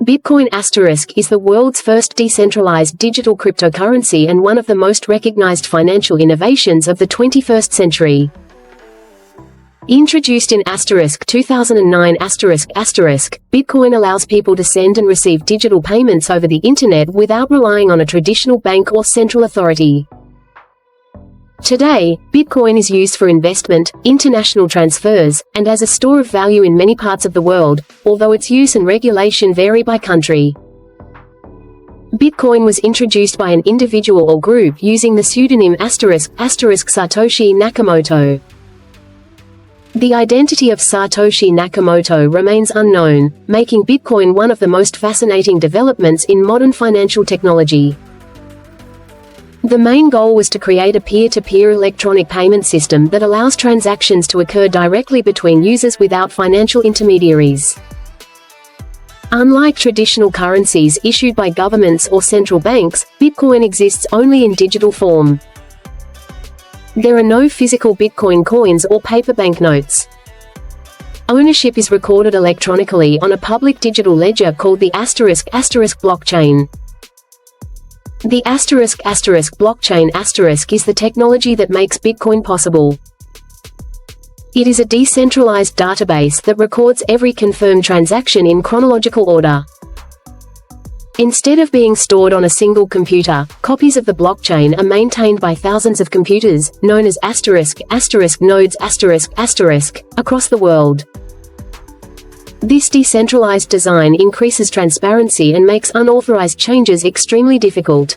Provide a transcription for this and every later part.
Bitcoin * is the world's first decentralized digital cryptocurrency and one of the most recognized financial innovations of the 21st century. Introduced in * 2009 ***, Bitcoin allows people to send and receive digital payments over the Internet without relying on a traditional bank or central authority. Today, Bitcoin is used for investment, international transfers, and as a store of value in many parts of the world, although its use and regulation vary by country. Bitcoin was introduced by an individual or group using the pseudonym **** Satoshi Nakamoto. The identity of Satoshi Nakamoto remains unknown, making Bitcoin one of the most fascinating developments in modern financial technology. The main goal was to create a peer-to-peer electronic payment system that allows transactions to occur directly between users without financial intermediaries. Unlike traditional currencies issued by governments or central banks, Bitcoin exists only in digital form. There are no physical Bitcoin coins or paper banknotes. Ownership is recorded electronically on a public digital ledger called the **** blockchain. The **** blockchain * is the technology that makes Bitcoin possible. It is a decentralized database that records every confirmed transaction in chronological order. Instead of being stored on a single computer, copies of the blockchain are maintained by thousands of computers, known as ***, nodes ***, across the world. This decentralized design increases transparency and makes unauthorized changes extremely difficult.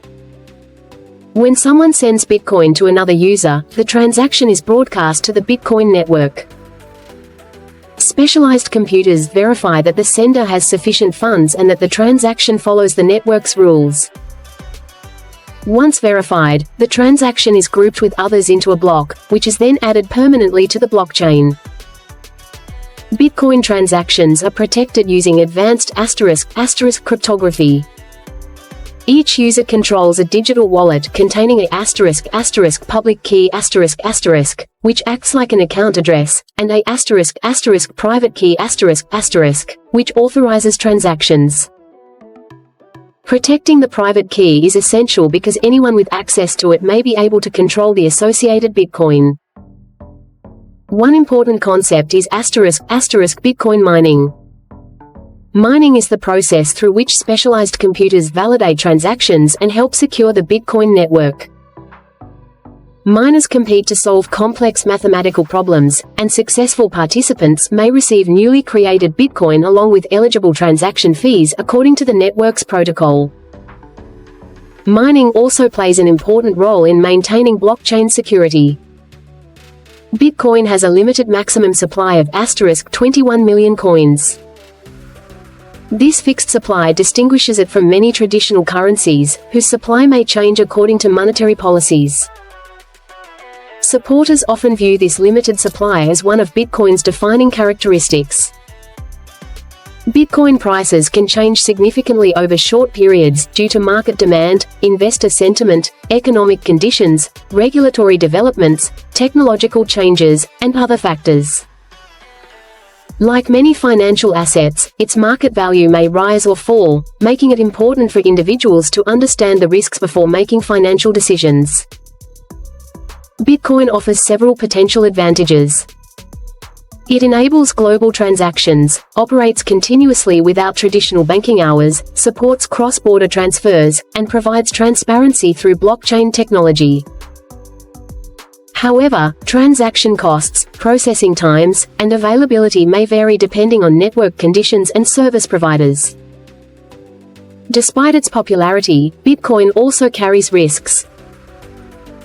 When someone sends Bitcoin to another user, the transaction is broadcast to the Bitcoin network. Specialized computers verify that the sender has sufficient funds and that the transaction follows the network's rules. Once verified, the transaction is grouped with others into a block, which is then added permanently to the blockchain. Bitcoin transactions are protected using advanced *** cryptography. Each user controls a digital wallet containing a *** public key ***, which acts like an account address, and a *** private key ***, which authorizes transactions. Protecting the private key is essential because anyone with access to it may be able to control the associated Bitcoin. One important concept is *** Bitcoin mining. Mining is the process through which specialized computers validate transactions and help secure the Bitcoin network. Miners compete to solve complex mathematical problems, and successful participants may receive newly created Bitcoin along with eligible transaction fees according to the network's protocol. Mining also plays an important role in maintaining blockchain security. Bitcoin has a limited maximum supply of * 21 million coins. This fixed supply distinguishes it from many traditional currencies, whose supply may change according to monetary policies. Supporters often view this limited supply as one of Bitcoin's defining characteristics. Bitcoin prices can change significantly over short periods due to market demand, investor sentiment, economic conditions, regulatory developments, technological changes, and other factors. Like many financial assets, its market value may rise or fall, making it important for individuals to understand the risks before making financial decisions. Bitcoin offers several potential advantages. It enables global transactions, operates continuously without traditional banking hours, supports cross-border transfers, and provides transparency through blockchain technology. However, transaction costs, processing times, and availability may vary depending on network conditions and service providers. Despite its popularity, Bitcoin also carries risks.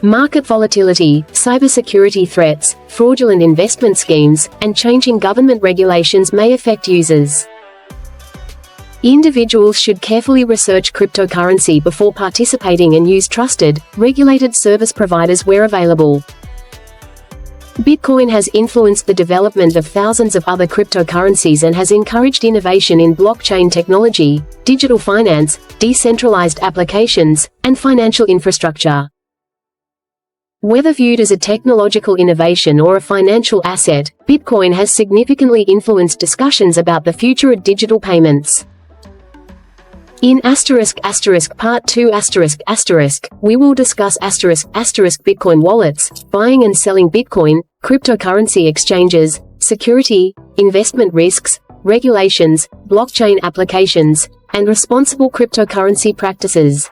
Market volatility, cybersecurity threats, fraudulent investment schemes, and changing government regulations may affect users. Individuals should carefully research cryptocurrency before participating and use trusted, regulated service providers where available. Bitcoin has influenced the development of thousands of other cryptocurrencies and has encouraged innovation in blockchain technology, digital finance, decentralized applications, and financial infrastructure. Whether viewed as a technological innovation or a financial asset, Bitcoin has significantly influenced discussions about the future of digital payments. In Part 2 we will discuss Bitcoin wallets, buying and selling Bitcoin, cryptocurrency exchanges, security, investment risks, regulations, blockchain applications, and responsible cryptocurrency practices.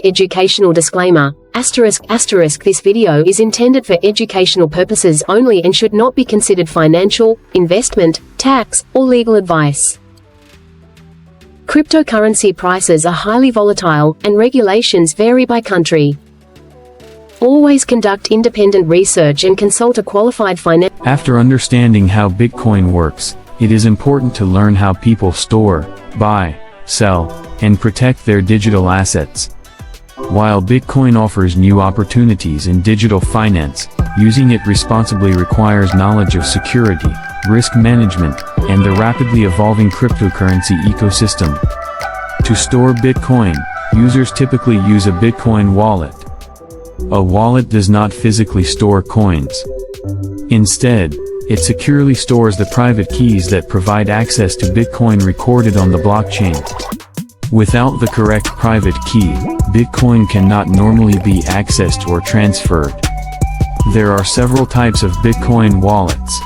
Educational disclaimer. This video is intended for educational purposes only and should not be considered financial, investment, tax, or legal advice. Cryptocurrency prices are highly volatile, and regulations vary by country. Always conduct independent research and consult a qualified financial. After understanding how Bitcoin works, it is important to learn how people store, buy, sell, and protect their digital assets. While Bitcoin offers new opportunities in digital finance, using it responsibly requires knowledge of security, risk management, and the rapidly evolving cryptocurrency ecosystem. To store Bitcoin, users typically use a Bitcoin wallet. A wallet does not physically store coins. Instead, it securely stores the private keys that provide access to Bitcoin recorded on the blockchain. Without the correct private key, Bitcoin cannot normally be accessed or transferred. There are several types of Bitcoin wallets.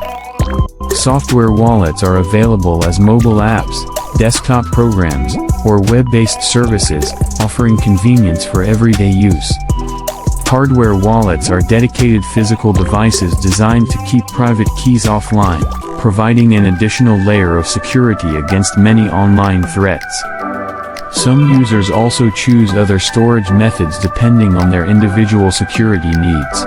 Software wallets are available as mobile apps, desktop programs, or web-based services, offering convenience for everyday use. Hardware wallets are dedicated physical devices designed to keep private keys offline, providing an additional layer of security against many online threats. Some users also choose other storage methods depending on their individual security needs.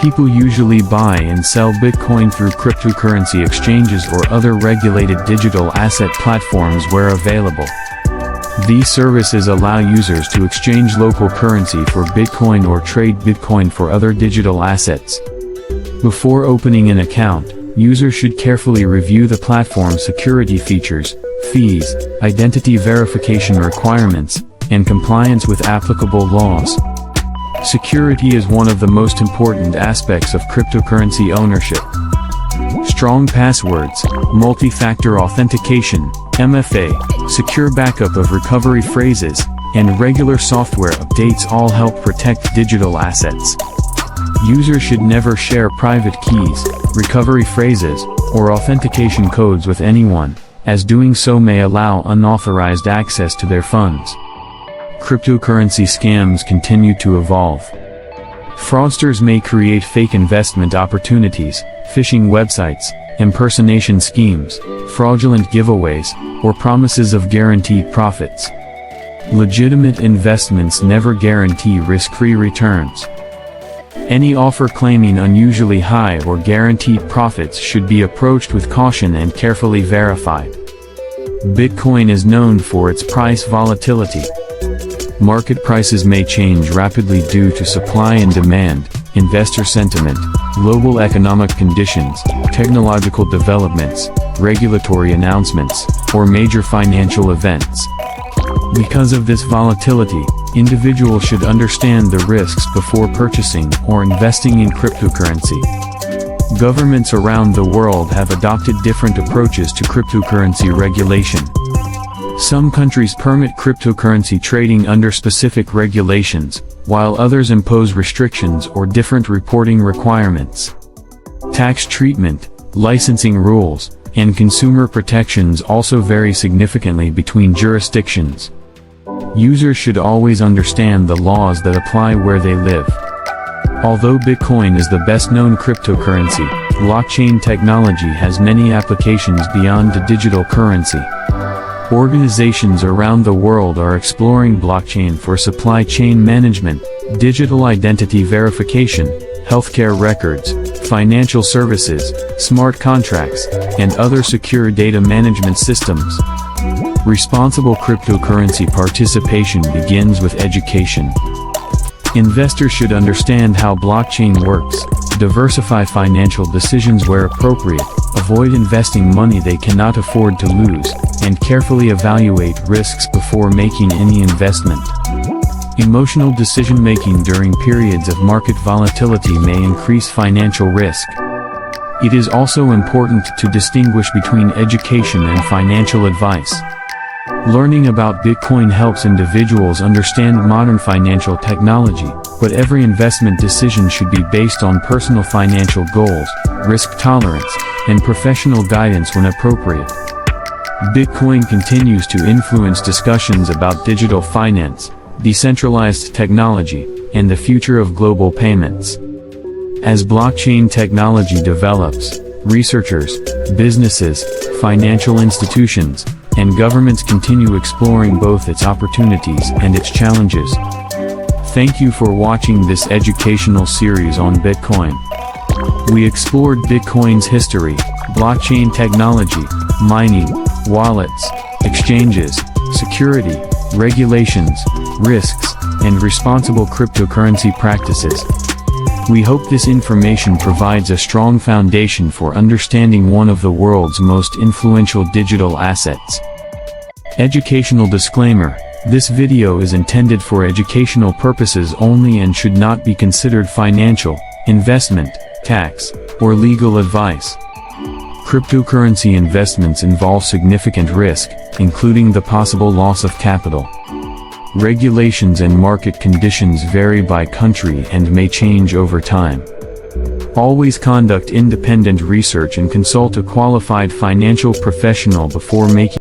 People usually buy and sell Bitcoin through cryptocurrency exchanges or other regulated digital asset platforms where available. These services allow users to exchange local currency for Bitcoin or trade Bitcoin for other digital assets. Before opening an account, users should carefully review the platform's security features, fees, identity verification requirements, and compliance with applicable laws. Security is one of the most important aspects of cryptocurrency ownership. Strong passwords, multi-factor authentication, MFA, secure backup of recovery phrases, and regular software updates all help protect digital assets. Users should never share private keys, recovery phrases, or authentication codes with anyone, as doing so may allow unauthorized access to their funds. Cryptocurrency scams continue to evolve. Fraudsters may create fake investment opportunities, phishing websites, impersonation schemes, fraudulent giveaways, or promises of guaranteed profits. Legitimate investments never guarantee risk-free returns. Any offer claiming unusually high or guaranteed profits should be approached with caution and carefully verified. Bitcoin is known for its price volatility. Market prices may change rapidly due to supply and demand, investor sentiment, global economic conditions, technological developments, regulatory announcements, or major financial events. Because of this volatility, individuals should understand the risks before purchasing or investing in cryptocurrency. Governments around the world have adopted different approaches to cryptocurrency regulation. Some countries permit cryptocurrency trading under specific regulations, while others impose restrictions or different reporting requirements. Tax treatment, licensing rules, and consumer protections also vary significantly between jurisdictions. Users should always understand the laws that apply where they live. Although Bitcoin is the best-known cryptocurrency, blockchain technology has many applications beyond the digital currency. Organizations around the world are exploring blockchain for supply chain management, digital identity verification, healthcare records, financial services, smart contracts, and other secure data management systems. Responsible cryptocurrency participation begins with education. Investors should understand how blockchain works, diversify financial decisions where appropriate, avoid investing money they cannot afford to lose, and carefully evaluate risks before making any investment. Emotional decision-making during periods of market volatility may increase financial risk. It is also important to distinguish between education and financial advice. Learning about Bitcoin helps individuals understand modern financial technology, but every investment decision should be based on personal financial goals, risk tolerance, and professional guidance when appropriate. Bitcoin continues to influence discussions about digital finance, decentralized technology, and the future of global payments. As blockchain technology develops, researchers, businesses, financial institutions, and governments continue exploring both its opportunities and its challenges. Thank you for watching this educational series on Bitcoin. We explored Bitcoin's history, blockchain technology, mining, wallets, exchanges, security, regulations, risks, and responsible cryptocurrency practices. We hope this information provides a strong foundation for understanding one of the world's most influential digital assets. Educational disclaimer: this video is intended for educational purposes only and should not be considered financial, investment, tax, or legal advice. Cryptocurrency investments involve significant risk, including the possible loss of capital. Regulations and market conditions vary by country and may change over time. Always conduct independent research and consult a qualified financial professional before making